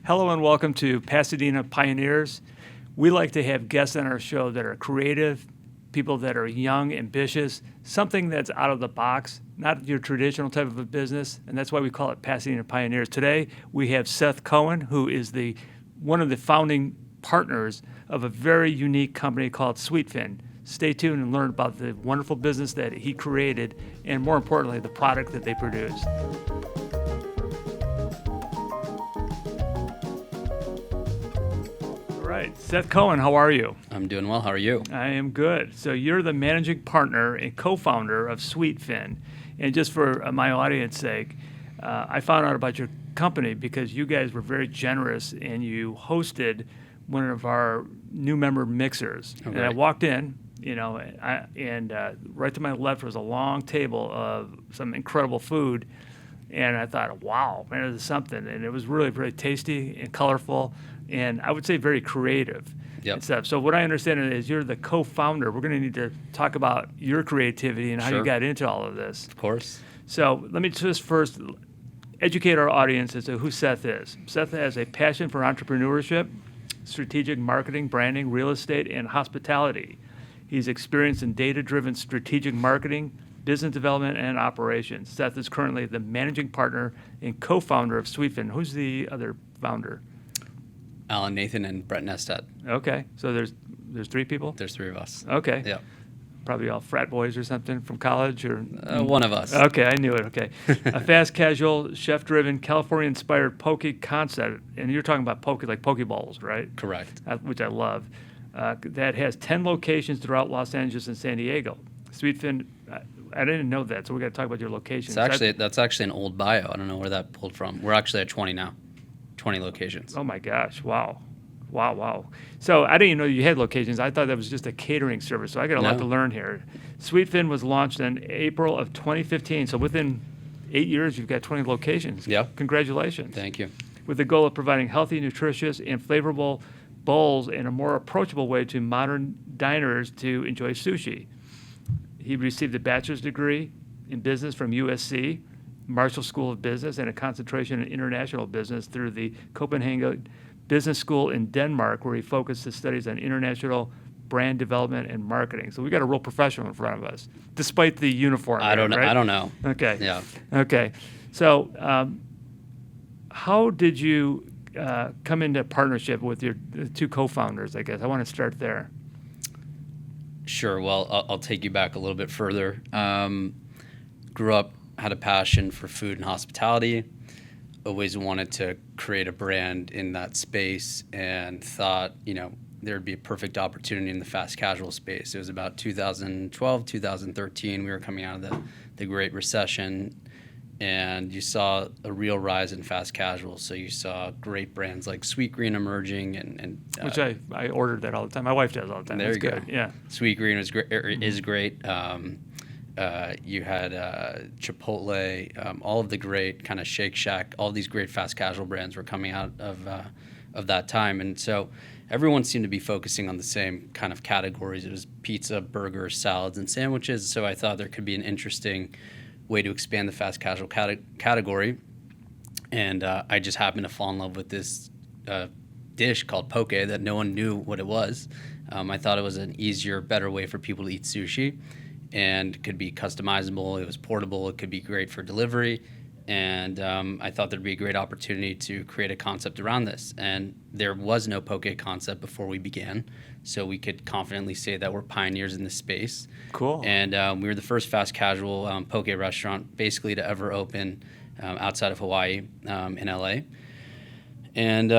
Hello and welcome to Pasadena Pioneers. We like to have guests on our show that are creative, people that are young, ambitious, something that's out of the box, not your traditional type of a business, and that's why we call it Pasadena Pioneers. Today, we have Seth Cohen, who is one of the founding partners of a very unique company called Sweetfin. Stay tuned and learn about the wonderful business that he created, and more importantly, the product that they produce. All right, Seth Cohen, how are you? I'm doing well. How are you? I am good. So you're the managing partner and co-founder of Sweetfin. And just for my audience sake, I found out about your company because you guys were very generous and you hosted one of our new member mixers. Okay. And I walked in, and right to my left was a long table of some incredible food. And I thought, wow, man, this is something. And it was really, really tasty and colorful, and I would say very creative. Yep. And stuff. So what I understand is you're the co-founder. We're going to need to talk about your creativity and how you got into all of this. Of course. So let me just first educate our audience as to who Seth is. Seth has a passion for entrepreneurship, strategic marketing, branding, real estate, and hospitality. He's experienced in data-driven strategic marketing, business development, and operations. Seth is currently the managing partner and co-founder of Sweetfin. Who's the other founder? Alan, Nathan, and Brett Nestat. Okay, so there's three people? There's three of us. Okay. Yeah. Probably all frat boys or something from college, or One of us. Okay, I knew it. Okay, a fast casual, chef-driven, California-inspired poke concept, and you're talking about poke like poke bowls, right? Correct. Which I love. That has 10 locations throughout Los Angeles and San Diego. Sweetfin, I didn't know that, so we got to talk about your locations. That's actually an old bio. I don't know where that pulled from. We're actually at 20 now. 20 locations. Oh my gosh! Wow. So I didn't even know you had locations. I thought that was just a catering service. So I got a lot to learn here. Sweetfin was launched in April of 2015. So within 8 years, you've got 20 locations. Yeah. Congratulations. Thank you. With the goal of providing healthy, nutritious, and flavorful bowls in a more approachable way to modern diners to enjoy sushi. He received a bachelor's degree in business from USC, Marshall School of Business, and a concentration in international business through the Copenhagen Business School in Denmark, where he focused his studies on international brand development and marketing. So we got a real professional in front of us, despite the uniform. I don't know. Right? I don't know. Okay. Yeah. Okay. So how did you come into partnership with your two co-founders, I guess? I want to start there. Sure. Well, I'll take you back a little bit further. Grew up, had a passion for food and hospitality. Always wanted to create a brand in that space and thought, there'd be a perfect opportunity in the fast casual space. It was about 2012, 2013. We were coming out of the Great Recession, and you saw a real rise in fast casual. So you saw great brands like Sweetgreen emerging, and which I ordered that all the time. My wife does all the time. There That's you good. go. Yeah. Sweetgreen is great. You had Chipotle, all of the great kind of Shake Shack, all these great fast casual brands were coming out of that time. And so everyone seemed to be focusing on the same kind of categories. It was pizza, burgers, salads, and sandwiches. So I thought there could be an interesting way to expand the fast casual category. And I just happened to fall in love with this dish called poke that no one knew what it was. I thought it was an easier, better way for people to eat sushi. And could be customizable. It was portable. It could be great for delivery. And I thought there'd be a great opportunity to create a concept around this. And there was no poke concept before we began, so we could confidently say that we're pioneers in this space. Cool. And we were the first fast casual poke restaurant basically to ever open outside of Hawaii in LA. And,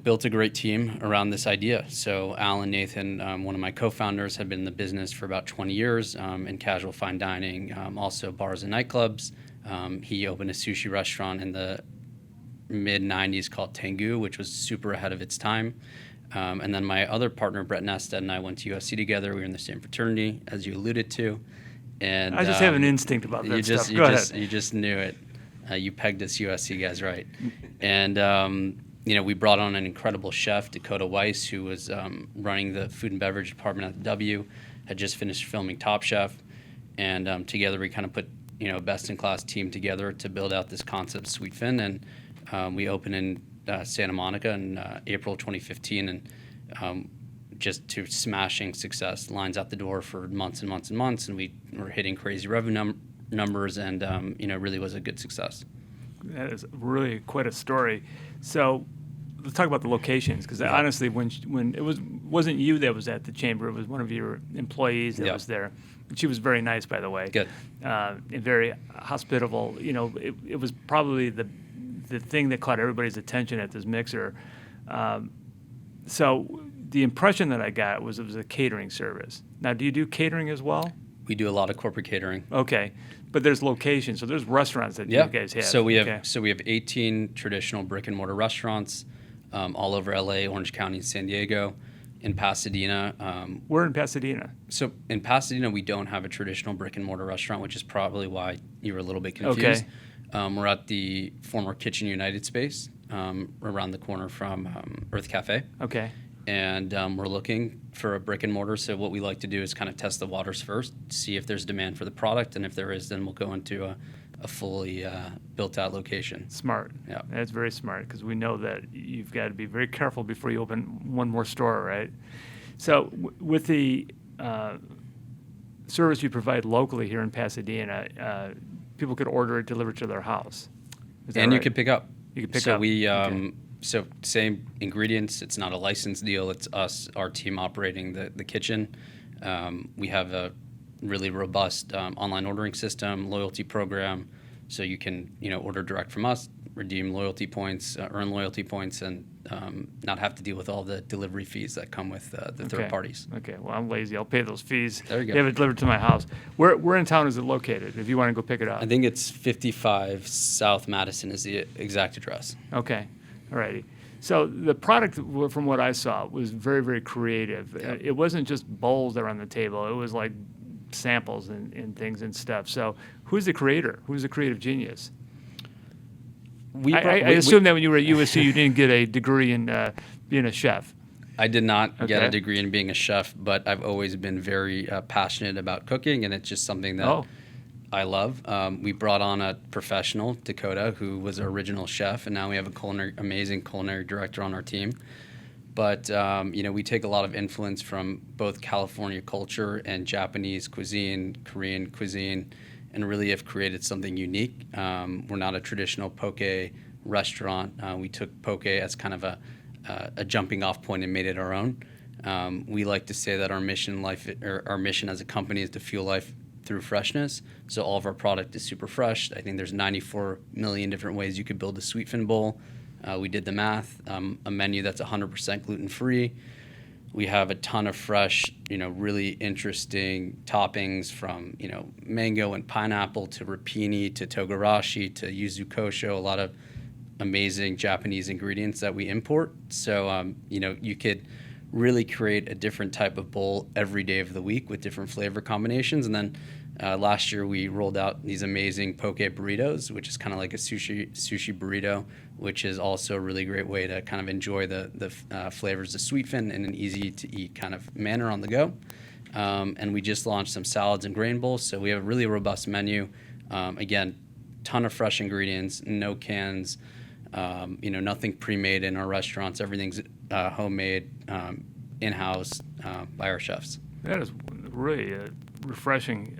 built a great team around this idea. So Alan, Nathan, one of my co-founders, had been in the business for about 20 years in casual fine dining, also bars and nightclubs. He opened a sushi restaurant in the mid-'90s called Tengu, which was super ahead of its time. And then my other partner, Brett Nestat, and I went to USC together. We were in the same fraternity, as you alluded to. And I just have an instinct about that stuff. Go ahead. You just knew it. You pegged us USC guys right. And, we brought on an incredible chef, Dakota Weiss, who was running the food and beverage department at the W, had just finished filming Top Chef. And together we kind of put, a best-in-class team together to build out this concept, Sweetfin. And we opened in Santa Monica in April 2015, and just to smashing success. Lines out the door for months and months and months, and we were hitting crazy revenue numbers, and really was a good success. That is really quite a story. So let's talk about the locations, because honestly, when it wasn't you that was at the chamber, it was one of your employees that was there. She was very nice, by the way. Good. And very hospitable. It was probably the thing that caught everybody's attention at this mixer. So the impression that I got was it was a catering service. Now, do you do catering as well? We do a lot of corporate catering. Okay, but there's locations, so there's restaurants that you guys have. So we have 18 traditional brick and mortar restaurants all over LA, Orange County, and San Diego. In Pasadena, we're in Pasadena. So in Pasadena, we don't have a traditional brick and mortar restaurant, which is probably why you were a little bit confused. Okay. We're at the former Kitchen United space, around the corner from Earth Cafe. Okay. And we're looking for a brick and mortar. So what we like to do is kind of test the waters first, see if there's demand for the product, and if there is, then we'll go into a fully built-out location. Smart. Yeah, that's very smart, because we know that you've got to be very careful before you open one more store, right? So with the service you provide locally here in Pasadena, people could order it delivered to their house. And right? You can pick up. You can pick so up. So same ingredients. It's not a licensed deal. It's us, our team operating the kitchen. We have a really robust online ordering system, loyalty program, so you can order direct from us, redeem loyalty points, earn loyalty points, and not have to deal with all the delivery fees that come with the third parties. Okay, well, I'm lazy. I'll pay those fees. There you go. They have it delivered to my house. Where in town is it located, if you want to go pick it up? I think it's 55 South Madison is the exact address. Okay, all righty. So the product, from what I saw, was very, very creative. Yep. It wasn't just bowls that were on the table. It was like samples and things and stuff. So who's the creator? Who's the creative genius? I assume that when you were at USC, you didn't get a degree in being a chef. I did not get a degree in being a chef, but I've always been very passionate about cooking, and it's just something that I love. We brought on a professional, Dakota, who was our original chef, and now we have amazing culinary director on our team. But we take a lot of influence from both California culture and Japanese cuisine, Korean cuisine, and really have created something unique. We're not a traditional poke restaurant. We took poke as kind of a jumping off point and made it our own. We like to say that our mission as a company is to fuel life through freshness. So all of our product is super fresh. I think there's 94 million different ways you could build a Sweetfin bowl. We did the math, a menu that's 100% gluten-free. We have a ton of fresh, really interesting toppings from, mango and pineapple to rapini to togarashi to yuzu kosho, a lot of amazing Japanese ingredients that we import. So, you could really create a different type of bowl every day of the week with different flavor combinations. And then last year we rolled out these amazing poke burritos, which is kind of like a sushi burrito, which is also a really great way to kind of enjoy the flavors of Sweetfin in an easy to eat kind of manner on the go. And we just launched some salads and grain bowls. So we have a really robust menu. Again, ton of fresh ingredients, no cans, nothing pre-made in our restaurants. Everything's homemade, in-house by our chefs. That is really a refreshing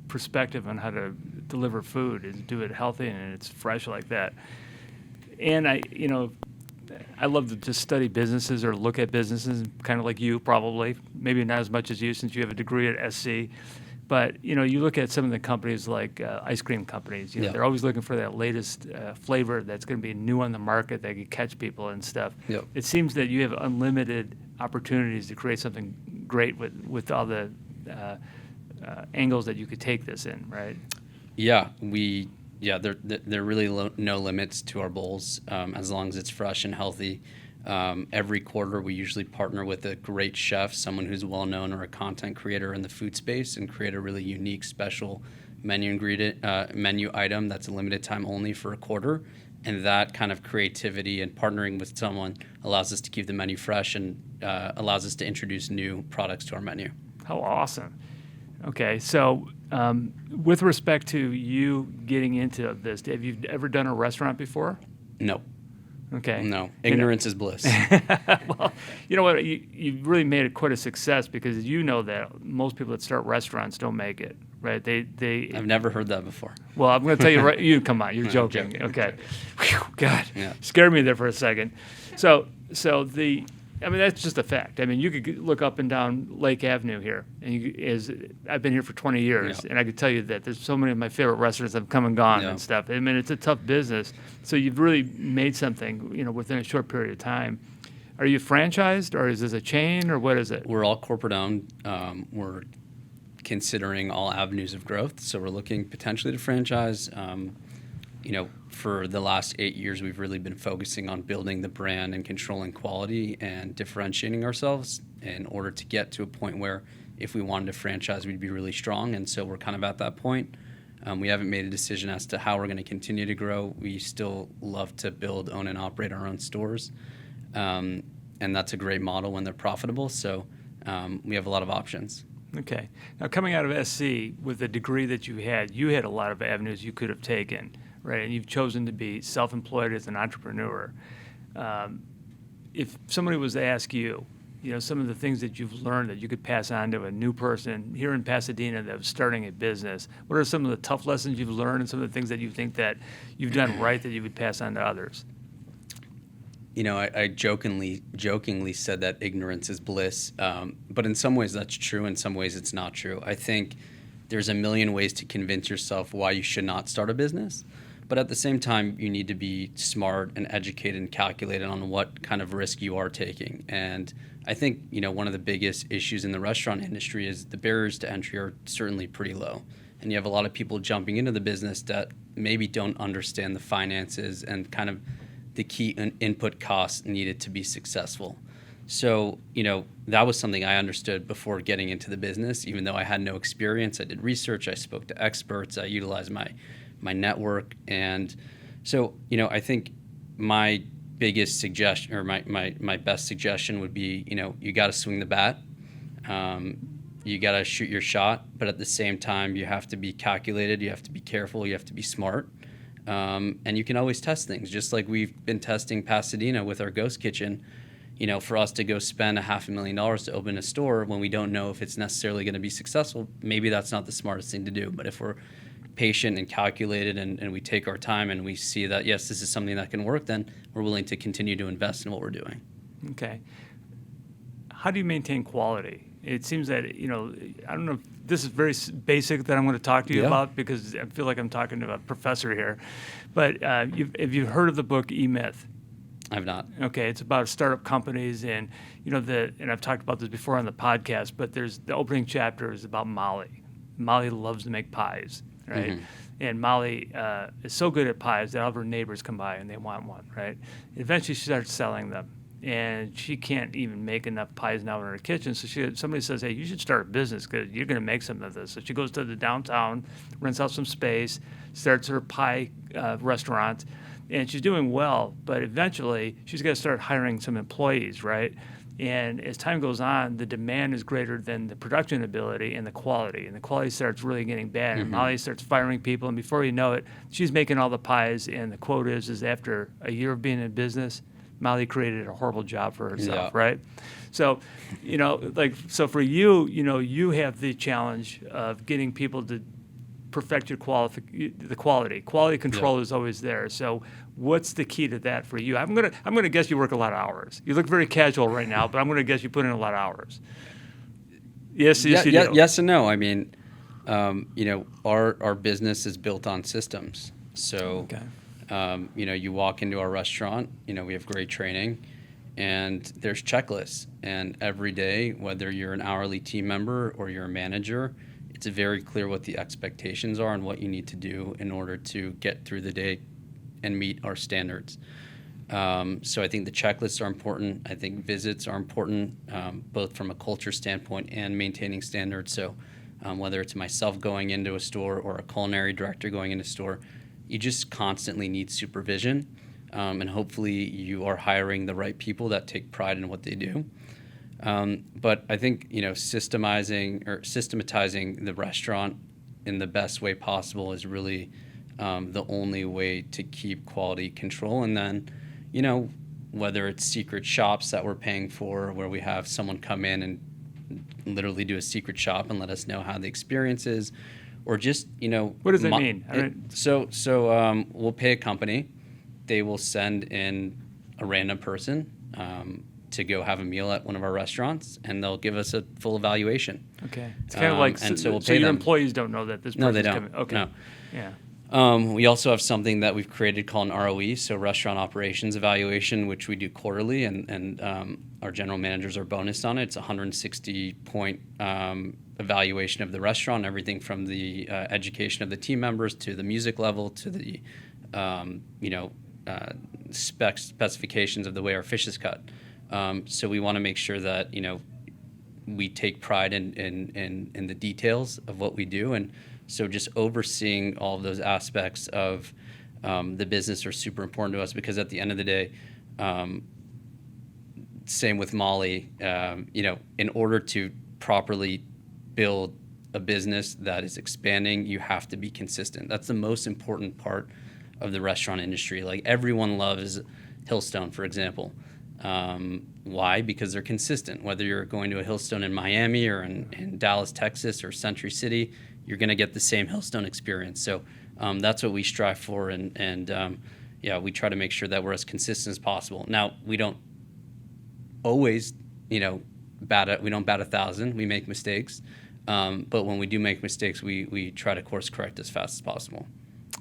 perspective on how to deliver food and do it healthy and it's fresh like that. And I love to just study businesses or look at businesses, kind of like you probably, maybe not as much as you since you have a degree at SC. But, you look at some of the companies like ice cream companies, they're always looking for that latest flavor that's going to be new on the market that can catch people and stuff. Yep. It seems that you have unlimited opportunities to create something great with all the angles that you could take this in, right? Yeah, there are really no limits to our bowls as long as it's fresh and healthy. Every quarter, we usually partner with a great chef, someone who's well-known or a content creator in the food space, and create a really unique, special menu item that's a limited time only for a quarter. And that kind of creativity and partnering with someone allows us to keep the menu fresh and allows us to introduce new products to our menu. How awesome. Okay, so with respect to you getting into this, have you ever done a restaurant before? No. Okay. No, ignorance is bliss. Well, you know what? You really made it quite a success because you know that most people that start restaurants don't make it, right? I've never heard that before. Well, I'm going to tell you right. You come on, you're No, I'm joking. joking. Okay. Whew, God, Yeah. scared me there for a second. I mean, that's just a fact. I mean, you could look up and down Lake Avenue here, and I've been here for 20 years, Yeah. and I could tell you that there's so many of my favorite restaurants have come and gone Yeah. and stuff. I mean, it's a tough business. So you've really made something, within a short period of time. Are you franchised, or is this a chain, or what is it? We're all corporate owned. We're considering all avenues of growth, so we're looking potentially to franchise. For the last 8 years, we've really been focusing on building the brand and controlling quality and differentiating ourselves in order to get to a point where if we wanted to franchise, we'd be really strong. And so we're kind of at that point. We haven't made a decision as to how we're going to continue to grow. We still love to build, own, and operate our own stores. And that's a great model when they're profitable. So we have a lot of options. Okay. Now, coming out of SC with the degree that you had a lot of avenues you could have taken, right? And you've chosen to be self-employed as an entrepreneur. If somebody was to ask you, some of the things that you've learned that you could pass on to a new person here in Pasadena that was starting a business, what are some of the tough lessons you've learned and some of the things that you think that you've done right that you would pass on to others? I jokingly said that ignorance is bliss, but in some ways that's true. In some ways it's not true. I think there's a million ways to convince yourself why you should not start a business, but at the same time you need to be smart and educated and calculated on what kind of risk you are taking. And I think one of the biggest issues in the restaurant industry is the barriers to entry are certainly pretty low, and you have a lot of people jumping into the business that maybe don't understand the finances and kind of the key input costs needed to be successful. So, that was something I understood before getting into the business. Even though I had no experience, I did research, I spoke to experts, I utilized my network. And so, I think my biggest suggestion, or my best suggestion would be, you got to swing the bat. You got to shoot your shot, but at the same time, you have to be calculated, you have to be careful, you have to be smart. And you can always test things, just like we've been testing Pasadena with our ghost kitchen. For us to go spend $500,000 to open a store when we don't know if it's necessarily going to be successful, maybe that's not the smartest thing to do. But if we're patient and calculated and we take our time and we see that, yes, this is something that can work, then we're willing to continue to invest in what we're doing. Okay. How do you maintain quality? It seems that, I don't know if this is very basic that I'm going to talk to you about because I feel like I'm talking to a professor here. But have you heard of the book E-Myth? I've not. Okay, it's about startup companies, and and I've talked about this before on the podcast. But there's the opening chapter is about Molly. Molly loves to make pies, right? Mm-hmm. And Molly is so good at pies that all of her neighbors come by and they want one, right? Eventually, she starts selling them, and she can't even make enough pies now in her kitchen. So somebody says, "Hey, you should start a business because you're going to make some of this." So she goes to the downtown, rents out some space, starts her pie restaurant. And she's doing well, but eventually she's got to start hiring some employees, right? And as time goes on, the demand is greater than the production ability and the quality. And the quality starts really getting bad. Mm-hmm. And Molly starts firing people. And before you know it, she's making all the pies. And the quote is after a year of being in business, Molly created a horrible job for herself, right? So, so for you, you have the challenge of getting people to perfect your quality. Quality control is always there. So what's the key to that for you? I'm gonna guess you work a lot of hours. You look very casual right now, but I'm gonna guess you put in a lot of hours. Yes, you do. Yes and no. I mean, our business is built on systems. So, you walk into our restaurant, we have great training, and there's checklists. And every day, whether you're an hourly team member or you're a manager, it's very clear what the expectations are and what you need to do in order to get through the day and meet our standards. So I think the checklists are important. I think visits are important, both from a culture standpoint and maintaining standards. So whether it's myself going into a store or a culinary director going into a store, you just constantly need supervision. And hopefully you are hiring the right people that take pride in what they do. But I think, systematizing the restaurant in the best way possible is really the only way to keep quality control. And then, whether it's secret shops that we're paying for, where we have someone come in and literally do a secret shop and let us know how the experience is, or just, What does that mean? We'll pay a company. They will send in a random person to go have a meal at one of our restaurants, and they'll give us a full evaluation. Okay. It's kind of like, and so we'll so pay your them. employees don't know that this person's No, they don't. coming. Okay. No. Yeah. We also have something that we've created called an ROE, so Restaurant Operations Evaluation, which we do quarterly, and our general managers are bonused on it. It's a 160-point evaluation of the restaurant, everything from the education of the team members to the music level to the specifications of the way our fish is cut. So we want to make sure that we take pride in the details of what we do, and so just overseeing all of those aspects of the business are super important to us, because at the end of the day, same with Molly, in order to properly build a business that is expanding, you have to be consistent. That's the most important part of the restaurant industry. Like, everyone loves Hillstone, for example. Why? Because they're consistent. Whether you're going to a Hillstone in Miami or in Dallas, Texas, or Century City, you're going to get the same Hillstone experience. So that's what we strive for, and we try to make sure that we're as consistent as possible. Now, we don't always, we don't bat 1,000. We make mistakes, but when we do make mistakes, we try to course correct as fast as possible.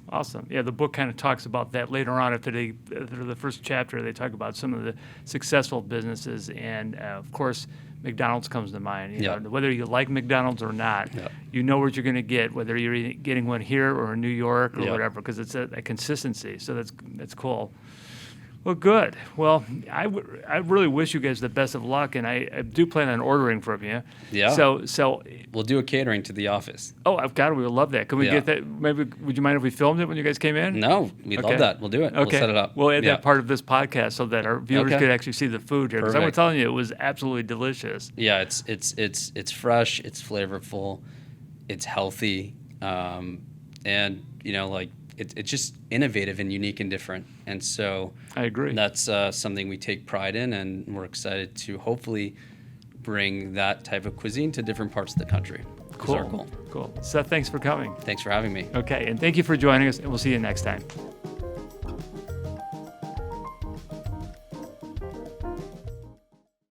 Awesome. Yeah, the book kind of talks about that later on. After the first chapter, they talk about some of the successful businesses, and of course, McDonald's comes to mind. Whether you like McDonald's or not, you know what you're going to get, whether you're getting one here or in New York or whatever, because it's a consistency. So that's cool. Well, good. Well, I really wish you guys the best of luck, and I do plan on ordering from you. Yeah. So we'll do a catering to the office. Oh, I've got it. We would love that. Can we get that? Maybe would you mind if we filmed it when you guys came in? No, we'd love that. We'll do it. Okay. We'll set it up. We'll add that part of this podcast so that our viewers could actually see the food here. Because I'm telling you, it was absolutely delicious. Yeah, it's fresh, it's flavorful, it's healthy, and it's just innovative and unique and different. And so I agree. That's something we take pride in, and we're excited to hopefully bring that type of cuisine to different parts of the country. Cool. Seth, thanks for coming. Thanks for having me. Okay, and thank you for joining us, and we'll see you next time.